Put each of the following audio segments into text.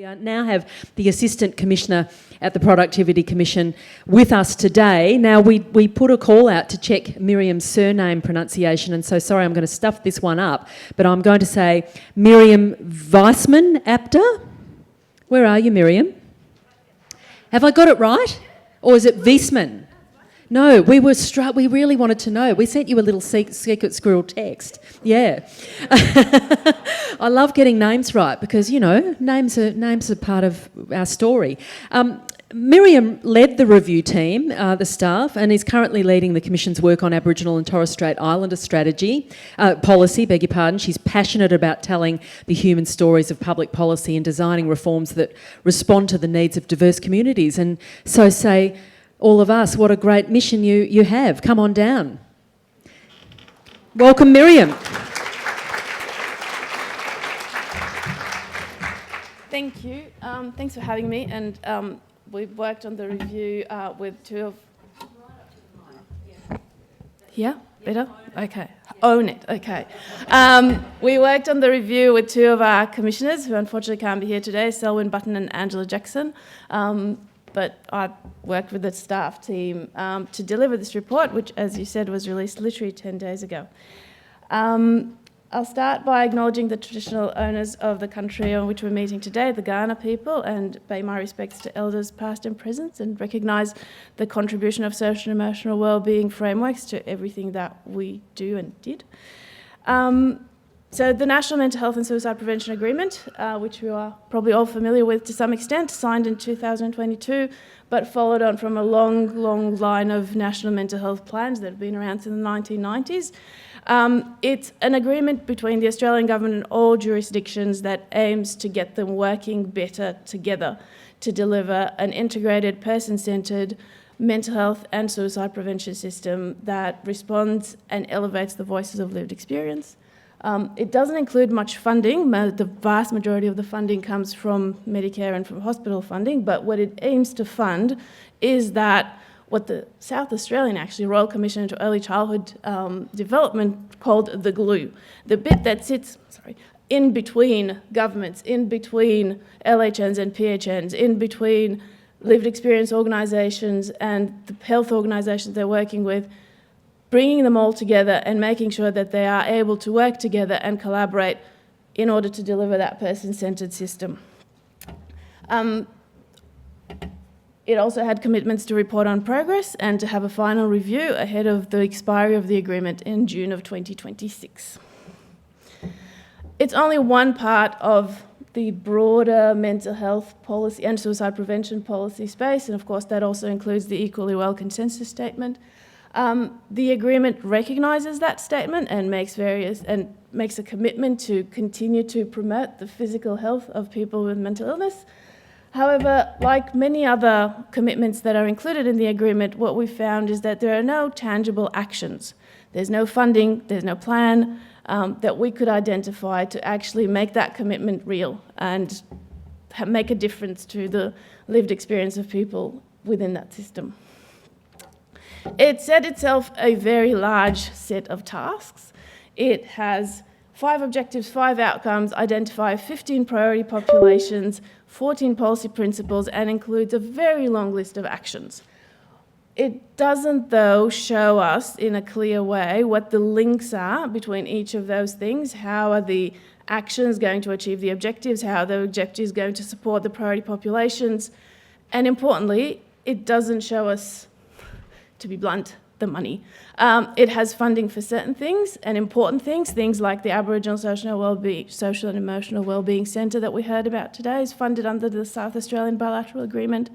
We now have the Assistant Commissioner at the Productivity Commission with us today. Now, we put a call out to check Miriam's surname pronunciation, and so sorry, I'm going to stuff this one up, but I'm going to say Miriam Veisman, Apter. Where are you, Miriam? Have I got it right? Or is it Veisman? No, we really wanted to know. We sent you a little secret squirrel text. Yeah. I love getting names right because, you know, names are part of our story. Miriam led the review team, the staff, and is currently leading the Commission's work on Aboriginal and Torres Strait Islander policy. She's passionate about telling the human stories of public policy and designing reforms that respond to the needs of diverse communities. And so say all of us, what a great mission you have. Come on down. Welcome, Miriam. Thank you. Thanks for having me. And we've worked on the review with two of... Yeah? Better? Okay. Own it. Okay. We worked on the review with two of our commissioners who unfortunately can't be here today, Selwyn Button and Angela Jackson. But I worked with the staff team to deliver this report, which, as you said, was released literally 10 days ago. I'll start by acknowledging the traditional owners of the country on which we're meeting today, the Kaurna people, and pay my respects to elders past and present, and recognise the contribution of social and emotional wellbeing frameworks to everything that we do and did. So the National Mental Health and Suicide Prevention Agreement, which we are probably all familiar with to some extent, signed in 2022, but followed on from a long line of national mental health plans that have been around since the 1990s. It's an agreement between the Australian Government and all jurisdictions that aims to get them working better together to deliver an integrated, person-centred mental health and suicide prevention system that responds and elevates the voices of lived experience. It doesn't include much funding. The vast majority of the funding comes from Medicare and from hospital funding, but what it aims to fund is that what the South Australian, actually, Royal Commission into Early Childhood Development called the glue, the bit that sits, in between governments, in between LHNs and PHNs, in between lived experience organisations and the health organisations they're working with, bringing them all together and making sure that they are able to work together and collaborate in order to deliver that person-centred system. It also had commitments to report on progress and to have a final review ahead of the expiry of the agreement in June of 2026. It's only one part of the broader mental health policy and suicide prevention policy space, and of course that also includes the Equally Well Consensus Statement. The agreement recognises that statement and makes a commitment to continue to promote the physical health of people with mental illness. However, like many other commitments that are included in the agreement, what we found is that there are no tangible actions. There's no funding, there's no plan that we could identify to actually make that commitment real and make a difference to the lived experience of people within that system. It set itself a very large set of tasks. It has 5 objectives, 5 outcomes, identify 15 priority populations, 14 policy principles, and includes a very long list of actions. It doesn't, though, show us in a clear way what the links are between each of those things. How are the actions going to achieve the objectives? How are the objectives going to support the priority populations? And importantly, it doesn't show us, to be blunt, the money. It has funding for certain things and important things like the Aboriginal Social and Emotional Wellbeing Centre that we heard about today is funded under the South Australian Bilateral Agreement.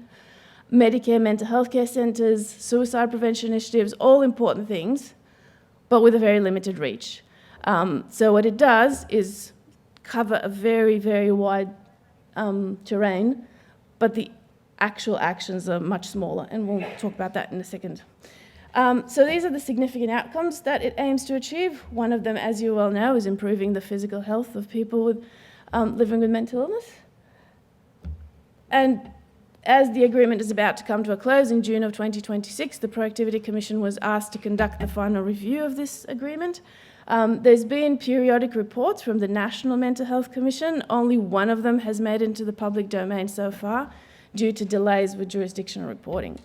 Medicare mental health care centres, suicide prevention initiatives, all important things, but with a very limited reach. So what it does is cover a very, very wide terrain, but the actual actions are much smaller, and we'll talk about that in a second. So these are the significant outcomes that it aims to achieve. One of them, as you well know, is improving the physical health of people with, living with mental illness. And as the agreement is about to come to a close in June of 2026, the Productivity Commission was asked to conduct the final review of this agreement. There's been periodic reports from the National Mental Health Commission. Only one of them has made it into the public domain so far due to delays with jurisdictional reporting.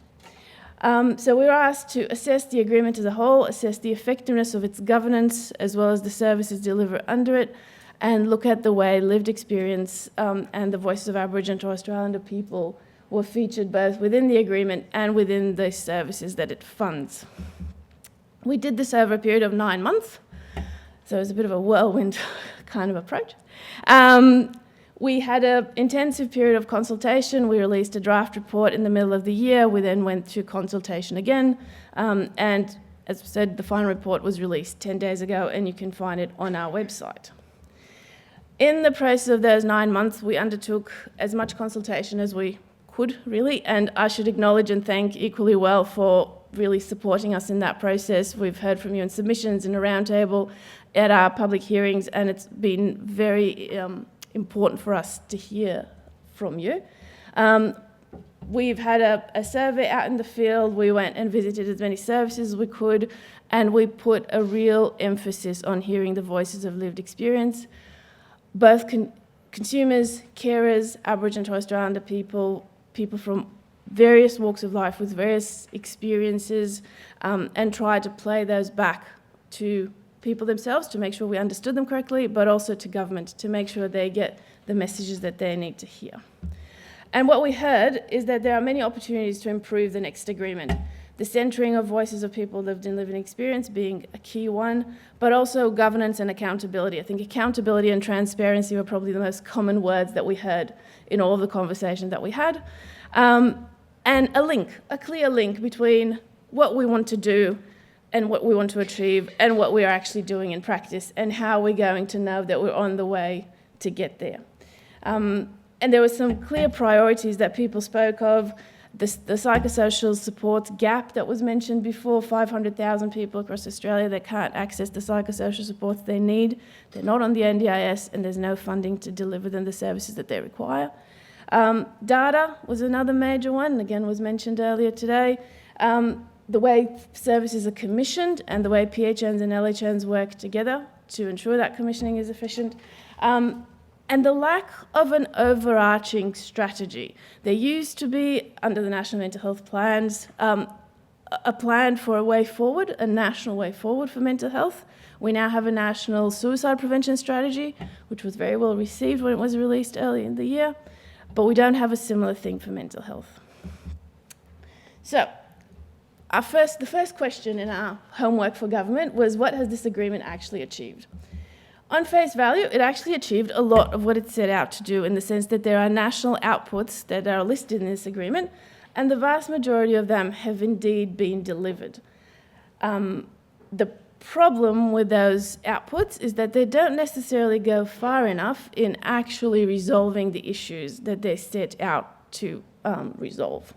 So we were asked to assess the agreement as a whole, assess the effectiveness of its governance as well as the services delivered under it, and look at the way lived experience and the voices of Aboriginal and Torres Strait Islander people were featured both within the agreement and within the services that it funds. We did this over a period of 9 months, so it was a bit of a whirlwind kind of approach. We had an intensive period of consultation. We released a draft report in the middle of the year. We then went to consultation again, and as I said, the final report was released 10 days ago, and you can find it on our website. In the process of those 9 months, we undertook as much consultation as we could, really, and I should acknowledge and thank Equally Well for really supporting us in that process. We've heard from you in submissions, in a roundtable, at our public hearings, and it's been very important for us to hear from you. We've had a survey out in the field. We went and visited as many services as we could, and we put a real emphasis on hearing the voices of lived experience. Both consumers, carers, Aboriginal and Torres Strait Islander people from various walks of life with various experiences, and try to play those back to people themselves to make sure we understood them correctly, but also to government to make sure they get the messages that they need to hear. And what we heard is that there are many opportunities to improve the next agreement. The centering of voices of people lived in living experience being a key one, but also governance and accountability. I think accountability and transparency were probably the most common words that we heard in all of the conversations that we had. And a clear link between what we want to do and what we want to achieve and what we are actually doing in practice and how we're going to know that we're on the way to get there. And there were some clear priorities that people spoke of. The psychosocial supports gap that was mentioned before, 500,000 people across Australia that can't access the psychosocial supports they need. They're not on the NDIS and there's no funding to deliver them the services that they require. Data was another major one, again was mentioned earlier today. The way services are commissioned and the way PHNs and LHNs work together to ensure that commissioning is efficient. And the lack of an overarching strategy. There used to be, under the National Mental Health Plans, a plan for a way forward, a national way forward for mental health. We now have a national suicide prevention strategy, which was very well received when it was released early in the year, but we don't have a similar thing for mental health. So, the first question in our homework for government was, what has this agreement actually achieved? On face value, it actually achieved a lot of what it set out to do, in the sense that there are national outputs that are listed in this agreement, and the vast majority of them have indeed been delivered. The problem with those outputs is that they don't necessarily go far enough in actually resolving the issues that they set out to resolve.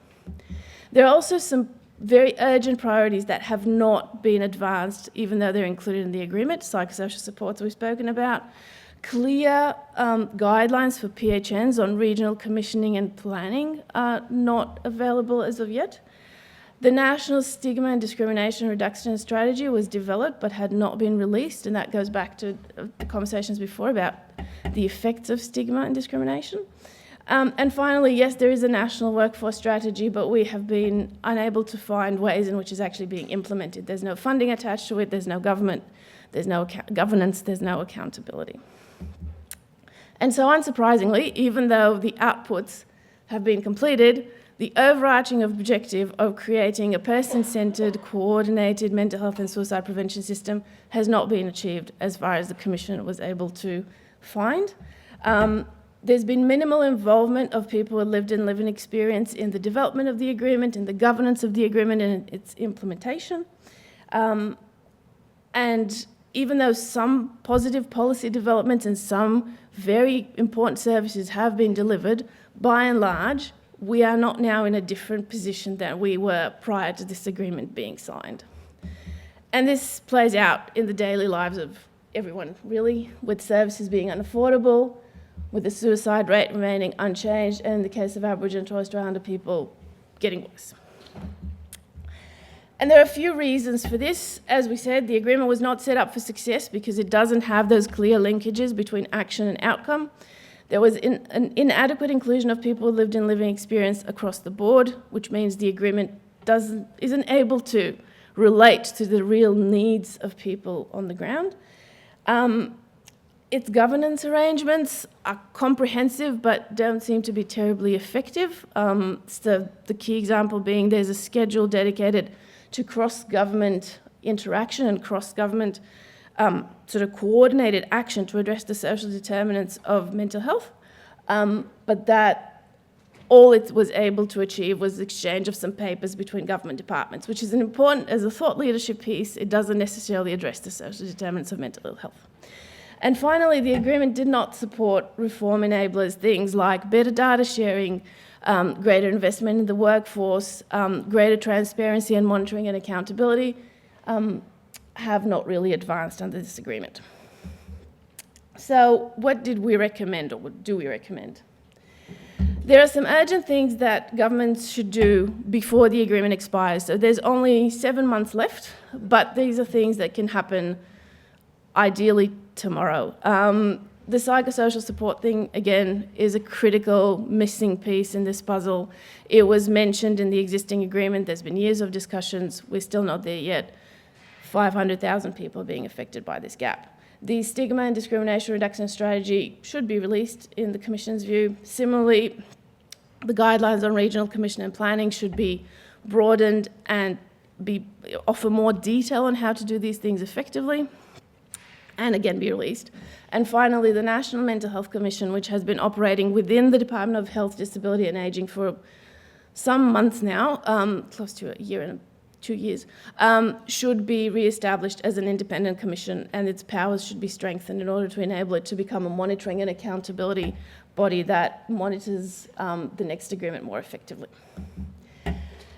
There are also some very urgent priorities that have not been advanced, even though they're included in the agreement. Psychosocial supports we've spoken about. Clear guidelines for PHNs on regional commissioning and planning are not available as of yet. The National Stigma and Discrimination Reduction Strategy was developed but had not been released, and that goes back to the conversations before about the effects of stigma and discrimination. And finally, yes, there is a national workforce strategy, but we have been unable to find ways in which it's actually being implemented. There's no funding attached to it, there's no government, there's no governance, there's no accountability. And so unsurprisingly, even though the outputs have been completed, the overarching objective of creating a person-centred, coordinated mental health and suicide prevention system has not been achieved as far as the Commission was able to find. There's been minimal involvement of people with lived and living experience in the development of the agreement, in the governance of the agreement and its implementation. And even though some positive policy developments and some very important services have been delivered, by and large, we are not now in a different position than we were prior to this agreement being signed. And this plays out in the daily lives of everyone, really, with services being unaffordable, with the suicide rate remaining unchanged, and in the case of Aboriginal and Torres Strait Islander people, getting worse. And there are a few reasons for this. As we said, the agreement was not set up for success because it doesn't have those clear linkages between action and outcome. There was an inadequate inclusion of people with lived and living experience across the board, which means the agreement isn't able to relate to the real needs of people on the ground. Its governance arrangements are comprehensive but don't seem to be terribly effective. So the key example being there's a schedule dedicated to cross-government interaction and cross-government sort of coordinated action to address the social determinants of mental health, but that all it was able to achieve was the exchange of some papers between government departments, which is an important, as a thought leadership piece, it doesn't necessarily address the social determinants of mental health. And finally, the agreement did not support reform enablers, things like better data sharing, greater investment in the workforce, greater transparency and monitoring and accountability, have not really advanced under this agreement. So what did we recommend, or what do we recommend? There are some urgent things that governments should do before the agreement expires. So there's only 7 months left, but these are things that can happen ideally tomorrow. The psychosocial support thing, again, is a critical missing piece in this puzzle. It was mentioned in the existing agreement. There's been years of discussions. We're still not there yet. 500,000 people are being affected by this gap. The stigma and discrimination reduction strategy should be released in the Commission's view. Similarly, the guidelines on regional commission and planning should be broadened and offer more detail on how to do these things effectively, and again be released. And finally, the National Mental Health Commission, which has been operating within the Department of Health, Disability and Ageing for some months now, close to a year and 2 years, should be re-established as an independent commission, and its powers should be strengthened in order to enable it to become a monitoring and accountability body that monitors the next agreement more effectively.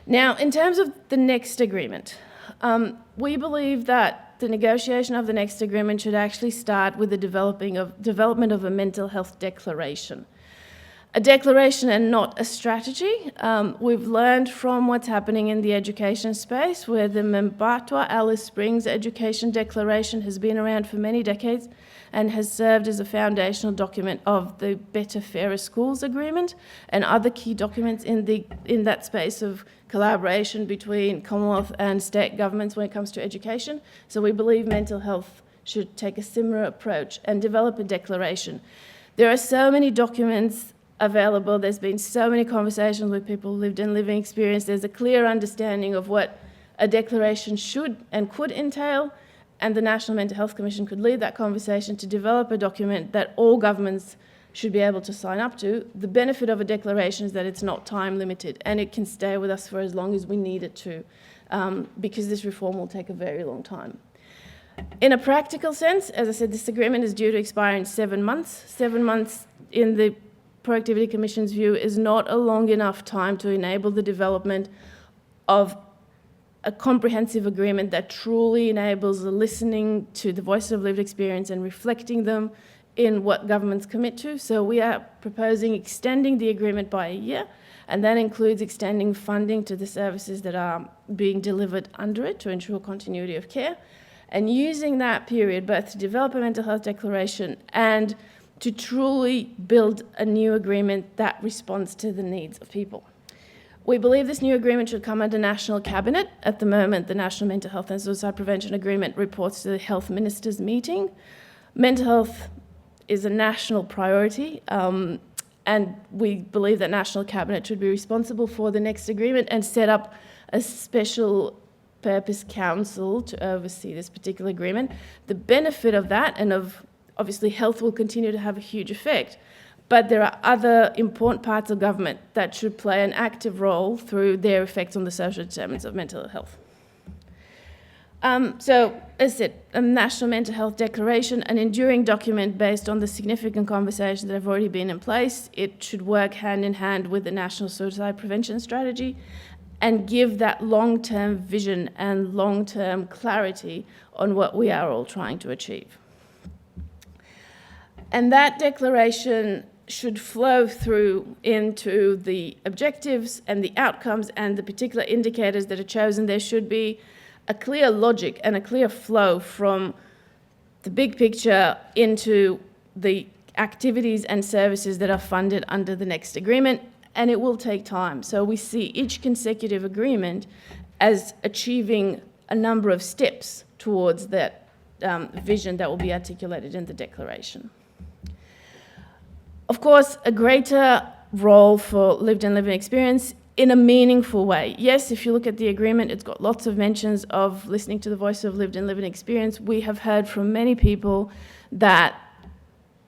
Now, in terms of the next agreement, we believe that the negotiation of the next agreement should actually start with the development of a mental health declaration. A declaration and not a strategy. We've learned from what's happening in the education space, where the Membatwa Alice Springs Education Declaration has been around for many decades and has served as a foundational document of the Better Fairer Schools Agreement and other key documents in that space of collaboration between Commonwealth and state governments when it comes to education. So we believe mental health should take a similar approach and develop a declaration. There are so many documents available. There's been so many conversations with people who lived in living experience. There's a clear understanding of what a declaration should and could entail, and the National Mental Health Commission could lead that conversation to develop a document that all governments should be able to sign up to. The benefit of a declaration is that it's not time limited and it can stay with us for as long as we need it to, because this reform will take a very long time. In a practical sense, as I said, this agreement is due to expire in 7 months. 7 months in the Productivity Commission's view is not a long enough time to enable the development of a comprehensive agreement that truly enables the listening to the voices of lived experience and reflecting them in what governments commit to. So we are proposing extending the agreement by a year, and that includes extending funding to the services that are being delivered under it to ensure continuity of care, and using that period both to develop a mental health declaration and to truly build a new agreement that responds to the needs of people. We believe this new agreement should come under National Cabinet. At the moment, the National Mental Health and Suicide Prevention Agreement reports to the Health Ministers' meeting. Mental health is a national priority, and we believe that National Cabinet should be responsible for the next agreement and set up a special purpose council to oversee this particular agreement. The benefit of that, and of obviously health will continue to have a huge effect, but there are other important parts of government that should play an active role through their effects on the social determinants of mental health. So, as I said, a National Mental Health Declaration, an enduring document based on the significant conversations that have already been in place. It should work hand in hand with the National Suicide Prevention Strategy and give that long-term vision and long-term clarity on what we are all trying to achieve. And that declaration should flow through into the objectives and the outcomes and the particular indicators that are chosen. There should be a clear logic and a clear flow from the big picture into the activities and services that are funded under the next agreement, and it will take time. So we see each consecutive agreement as achieving a number of steps towards that vision that will be articulated in the declaration. Of course, a greater role for lived and living experience in a meaningful way. Yes, if you look at the agreement, it's got lots of mentions of listening to the voice of lived and living experience. We have heard from many people that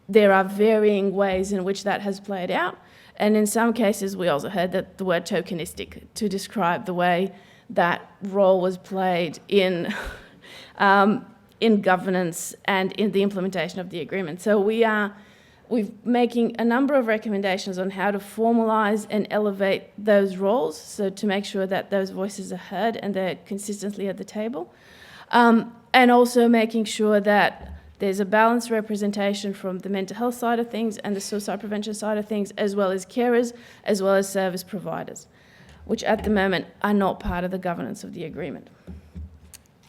there are varying ways in which that has played out. And in some cases, we also heard that the word tokenistic to describe the way that role was played in governance and in the implementation of the agreement. So we're making a number of recommendations on how to formalise and elevate those roles, so to make sure that those voices are heard and they're consistently at the table. And also making sure that there's a balanced representation from the mental health side of things and the suicide prevention side of things, as well as carers, as well as service providers, which at the moment are not part of the governance of the agreement.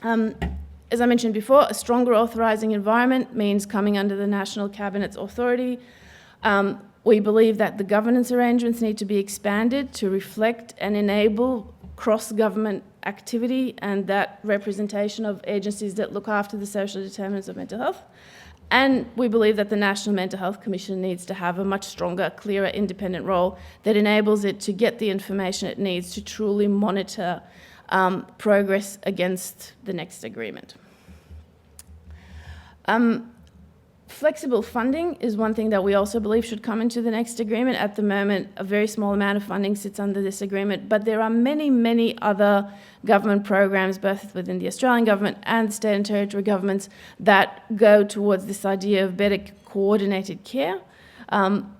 As I mentioned before, a stronger authorising environment means coming under the National Cabinet's authority. We believe that the governance arrangements need to be expanded to reflect and enable cross-government activity and that representation of agencies that look after the social determinants of mental health. And we believe that the National Mental Health Commission needs to have a much stronger, clearer, independent role that enables it to get the information it needs to truly monitor progress against the next agreement. Flexible funding is one thing that we also believe should come into the next agreement. At the moment, a very small amount of funding sits under this agreement, but there are many, many other government programs, both within the Australian government and state and territory governments, that go towards this idea of better coordinated care.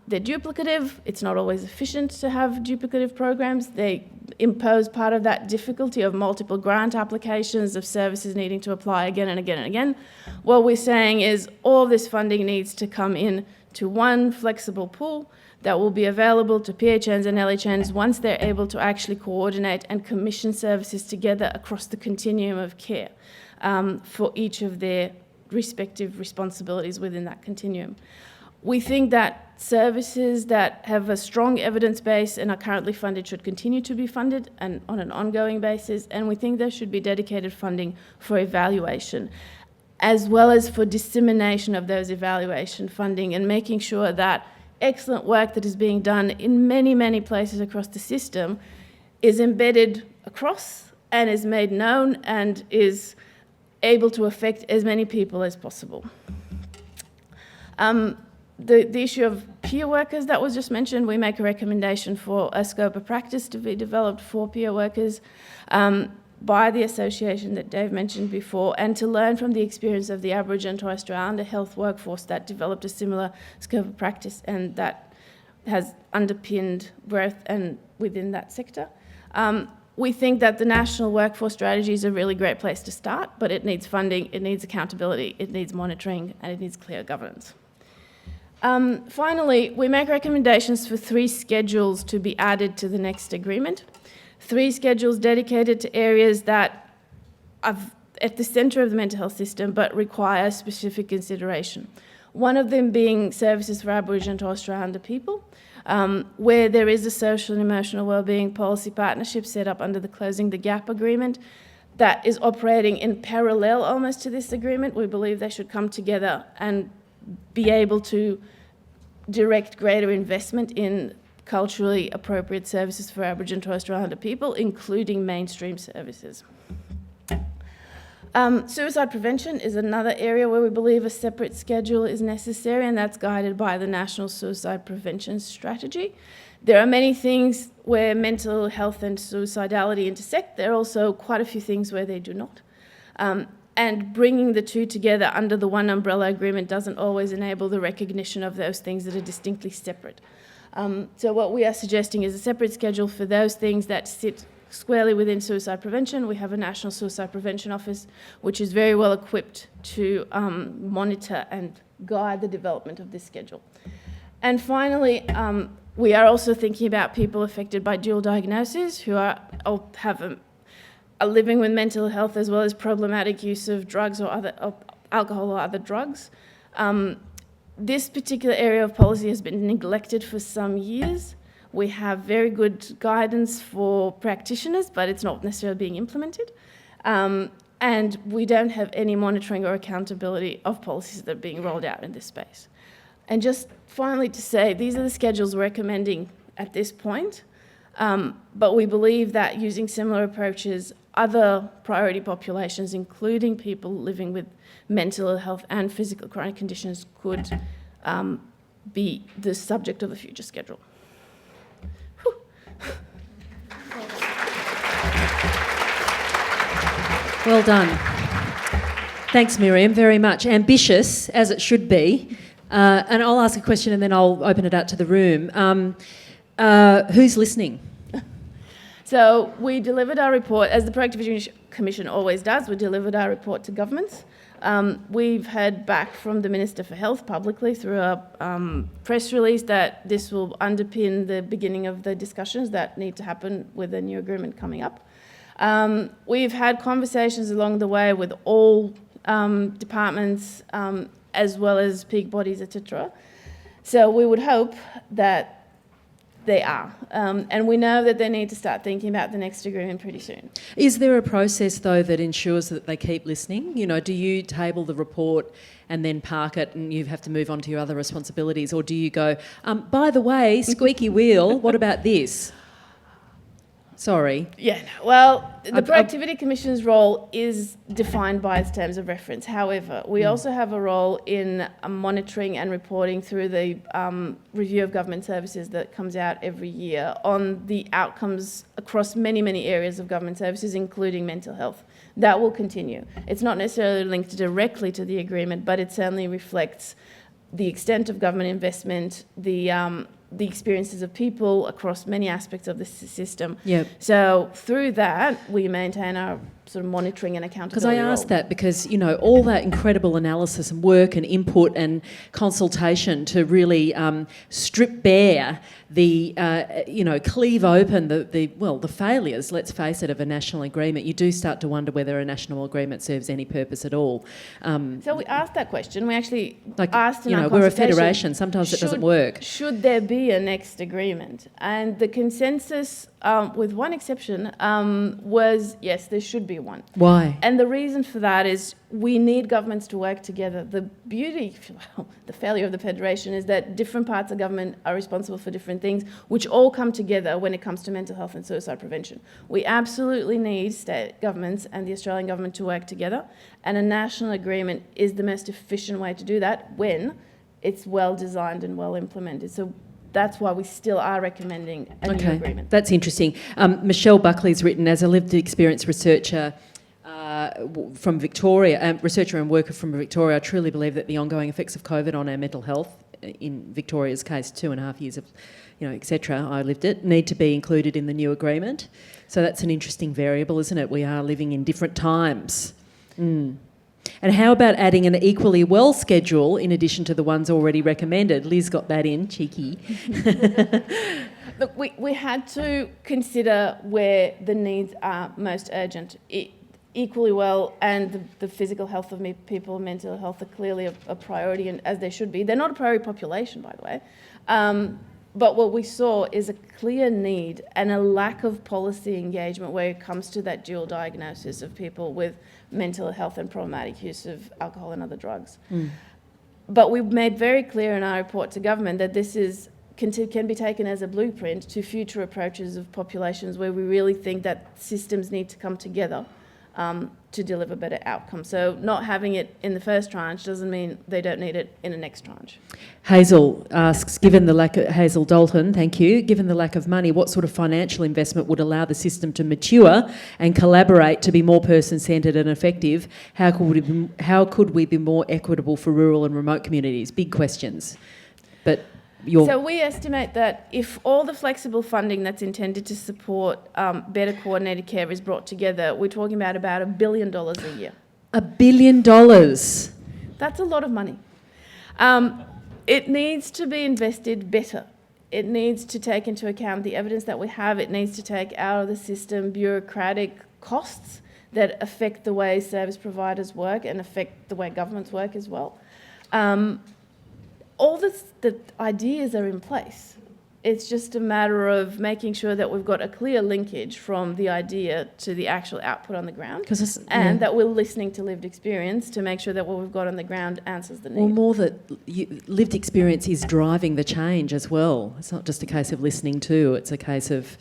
They're duplicative. It's not always efficient to have duplicative programs. They impose part of that difficulty of multiple grant applications, of services needing to apply again and again and again. What we're saying is all this funding needs to come in to one flexible pool that will be available to PHNs and LHNs once they're able to actually coordinate and commission services together across the continuum of care for each of their respective responsibilities within that continuum. We think that services that have a strong evidence base and are currently funded should continue to be funded and on an ongoing basis, and we think there should be dedicated funding for evaluation, as well as for dissemination of those evaluation funding and making sure that excellent work that is being done in many, many places across the system is embedded across and is made known and is able to affect as many people as possible. The issue of peer workers that was just mentioned, we make a recommendation for a scope of practice to be developed for peer workers by the association that Dave mentioned before, and to learn from the experience of the Aboriginal and Torres Strait Islander health workforce that developed a similar scope of practice and that has underpinned growth and within that sector. We think that the National Workforce Strategy is a really great place to start, but it needs funding, it needs accountability, it needs monitoring, and it needs clear governance. Finally, we make recommendations for 3 schedules to be added to the next agreement. 3 schedules dedicated to areas that are at the centre of the mental health system but require specific consideration. One of them being services for Aboriginal and Torres Strait Islander people, where there is a social and emotional wellbeing policy partnership set up under the Closing the Gap agreement that is operating in parallel almost to this agreement. We believe they should come together and be able to direct greater investment in culturally appropriate services for Aboriginal and Torres Strait Islander people, including mainstream services. Suicide prevention is another area where we believe a separate schedule is necessary, and that's guided by the National Suicide Prevention Strategy. There are many things where mental health and suicidality intersect. There are also quite a few things where they do not. And bringing the two together under the one umbrella agreement doesn't always enable the recognition of those things that are distinctly separate. So what we are suggesting is a separate schedule for those things that sit squarely within suicide prevention. We have a National Suicide Prevention Office, which is very well equipped to monitor and guide the development of this schedule. And finally, we are also thinking about people affected by dual diagnosis who are living with mental health as well as problematic use of drugs or alcohol or other drugs. This particular area of policy has been neglected for some years. We have very good guidance for practitioners, but it's not necessarily being implemented. And we don't have any monitoring or accountability of policies that are being rolled out in this space. And just finally to say, these are the schedules we're recommending at this point, but we believe that using similar approaches, other priority populations, including people living with mental health and physical chronic conditions, could be the subject of a future schedule. Whew. Well done. Thanks, Miriam, very much. Ambitious, as it should be. And I'll ask a question and then I'll open it out to the room. Who's listening? So we delivered our report, as the Productivity Commission always does, we delivered our report to governments. We've heard back from the Minister for Health publicly through a press release that this will underpin the beginning of the discussions that need to happen with the new agreement coming up. We've had conversations along the way with all departments, as well as peak bodies, etc. So we would hope that they are. And we know that they need to start thinking about the next agreement pretty soon. Is there a process, though, that ensures that they keep listening? You know, do you table the report and then park it and you have to move on to your other responsibilities? Or do you go, by the way, squeaky wheel, what about this? Sorry. Yeah, no. Well, the Productivity Commission's role is defined by its terms of reference. However, we also have a role in monitoring and reporting through the review of government services that comes out every year on the outcomes across many, many areas of government services, including mental health. That will continue. It's not necessarily linked directly to the agreement, but it certainly reflects the extent of government investment, the experiences of people across many aspects of the system. Yep. So through that, we maintain our sort of monitoring and accountability. Because I asked that because, you know, all that incredible analysis and work and input and consultation to really strip bare the, cleave open the failures, let's face it, of a national agreement, you do start to wonder whether a national agreement serves any purpose at all. So we asked that question. We actually asked in our we're a consultation, federation. Sometimes it doesn't work. Should there be a next agreement? And the consensus, with one exception, was yes, there should be one. Why? And the reason for that is we need governments to work together. The the failure of the Federation is that different parts of government are responsible for different things, which all come together when it comes to mental health and suicide prevention. We absolutely need state governments and the Australian government to work together, and a national agreement is the most efficient way to do that when it's well designed and well implemented. So that's why we still are recommending a new agreement. That's interesting. Michelle Buckley's written, as a lived experience researcher from Victoria, researcher and worker from Victoria, I truly believe that the ongoing effects of COVID on our mental health, in Victoria's case, 2.5 years of, etc., I lived it, need to be included in the new agreement. So that's an interesting variable, isn't it? We are living in different times. And how about adding an equally well schedule in addition to the ones already recommended? Liz got that in, cheeky. Look, we had to consider where the needs are most urgent. Equally well and the physical health of people and mental health are clearly a priority, and as they should be. They're not a priority population, by the way. But what we saw is a clear need and a lack of policy engagement where it comes to that dual diagnosis of people with mental health and problematic use of alcohol and other drugs. But we've made very clear in our report to government that this can be taken as a blueprint to future approaches of populations where we really think that systems need to come together to deliver better outcomes. So not having it in the first tranche doesn't mean they don't need it in the next tranche. Hazel asks, Hazel Dalton, thank you, given the lack of money, what sort of financial investment would allow the system to mature and collaborate to be more person-centred and effective? How could we be more equitable for rural and remote communities? Big questions. But So we estimate that if all the flexible funding that's intended to support better coordinated care is brought together, we're talking about $1 billion a year. $1 billion? That's a lot of money. It needs to be invested better. It needs to take into account the evidence that we have. It needs to take out of the system bureaucratic costs that affect the way service providers work and affect the way governments work as well. All the ideas are in place. It's just a matter of making sure that we've got a clear linkage from the idea to the actual output on the ground, and that we're listening to lived experience to make sure that what we've got on the ground answers the need. Well, more that lived experience is driving the change as well. It's not just a case of listening to, it's a case of,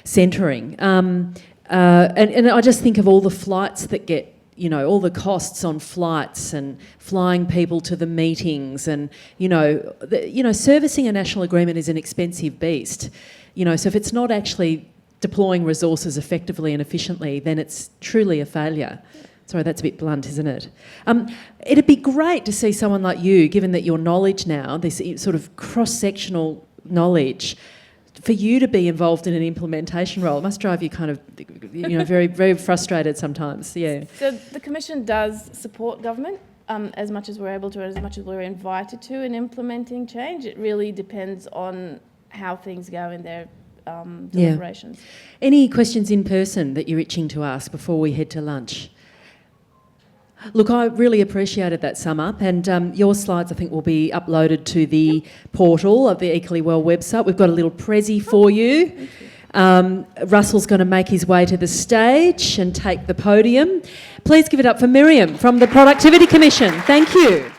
centering. And I just think of all the flights that get, all the costs on flights and flying people to the meetings and, servicing a national agreement is an expensive beast. So if it's not actually deploying resources effectively and efficiently, then it's truly a failure. Sorry, that's a bit blunt, isn't it? It'd be great to see someone like you, given that your knowledge now, this sort of cross-sectional knowledge, for you to be involved in an implementation role. It must drive you kind of, very, very frustrated sometimes, yeah. So the Commission does support government as much as we're able to, as much as we're invited to in implementing change. It really depends on how things go in their deliberations. Yeah. Any questions in person that you're itching to ask before we head to lunch? Look, I really appreciated that sum up, and your slides I think will be uploaded to the portal of the Equally Well website. We've got a little prezi for you. Russell's going to make his way to the stage and take the podium. Please give it up for Miriam from the Productivity Commission. Thank you.